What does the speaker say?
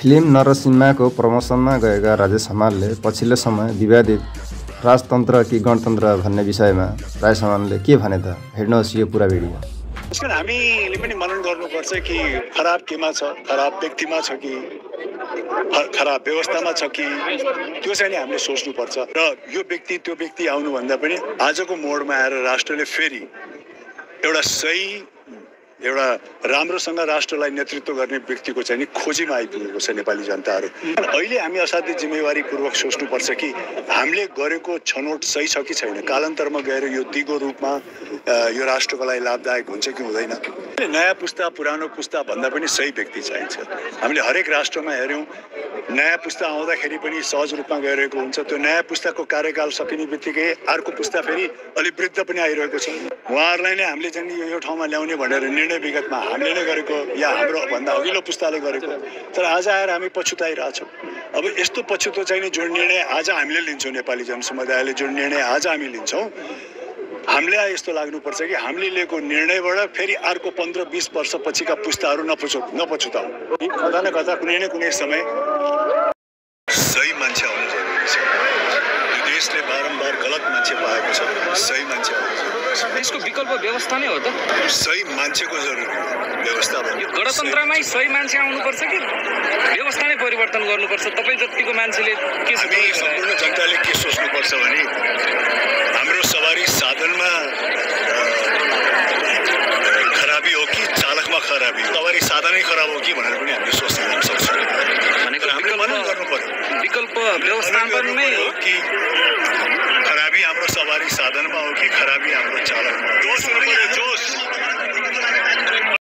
Film नरसिम्हाको प्रमोसनमा गएका राजेश हमालले पछिल्लो समय विवादित राजतन्त्र कि गणतन्त्र भन्ने विषयमा राजेश हमालले के भने त? हेर्नुहोस् यो पुरा भिडियो। त्यसकारण हामीले पनि मनन गर्नुपर्छ कि खराब केमा छ, खराब व्यक्तिमा छ कि खराब व्यवस्थामा छ कि, त्यो चाहिँ हामीले सोच्नुपर्छ। र यो व्यक्ति त्यो व्यक्ति आउनुभन्दा पनि आजको मोडमा आएर राष्ट्रले फेरि एउटा राम्रोसँग राष्ट्रलाई नेतृत्व गर्ने व्यक्तिको चाहिँ खोजीमा आइपुगेको छ नेपाली जनताहरू। अहिले हामी असाध्यै जिम्मेवारीपूर्वक सोच्नुपर्छ कि हामीले गरेको छनौट सही छ कि छैन। कालान्तरमा गएर यो दिगो रूपमा यो राष्ट्रको लागि लाभदायक हुन्छ कि हुँदैन। नयाँ पुस्ता पुरानो पुस्ता भन्दा पनि सही व्यक्ति चाहिन्छ। हामीले हरेक राष्ट्रमा हेऱ्यौँ, नयाँ पुस्ता आउँदाखेरि पनि सहज रूपमा गइरहेको हुन्छ। त्यो नयाँ पुस्ताको कार्यकाल सकिने बित्तिकै अर्को पुस्ता फेरि अलि वृद्ध पनि आइरहेको छ। उहाँहरूलाई नै हामीले चाहिँ यो ठाउँमा ल्याउने भनेर निर्णय विगतमा हामीले नै गरेको या हाम्रो भन्दा अघिल्लो पुस्ताले गरेको, तर आज आएर हामी पछुताइरहेछौँ। अब यस्तो पछुतो चाहिँ जुन निर्णय आज हामीले लिन्छौँ, नेपाली जनसमुदायले जुन निर्णय आज हामी लिन्छौँ, हामीलाई यस्तो लाग्नुपर्छ कि हामीले लिएको निर्णयबाट फेरि अर्को 15-20 वर्ष पछिका पुस्ताहरू नपछुताउ। कता न कता कुनै न कुनै समय सही मान्छे आउनु जरुरी छ। यो देशले बारम्बार गलत मान्छे पाएको छ, सही मान्छे आउनु जरुरी छ। यसको विकल्प व्यवस्था नै हो त। सही मान्छेको जरुरी हो व्यवस्था। यो गणतन्त्रमै सही मान्छे आउनुपर्छ कि व्यवस्था नै परिवर्तन गर्नुपर्छ? तपाईँ जतिको मान्छेले के सम्पूर्ण जनताले के सोच्नुपर्छ भने हाम्रो सवारी साधनमा खराबी हो कि चालकमा खराबी, सवारी साधनै खराब हो कि भनेर पनि हामीले सोच्न सक्छौँ। भनेको हामीले मनन गर्नु पर्यो। विकल्प व्यवस्थापनमै हो कि खराबी हाम्रो सवारी साधनमा हो कि खराबी हाम्रो चालकमा? जोस हुनु पर्यो, जोस।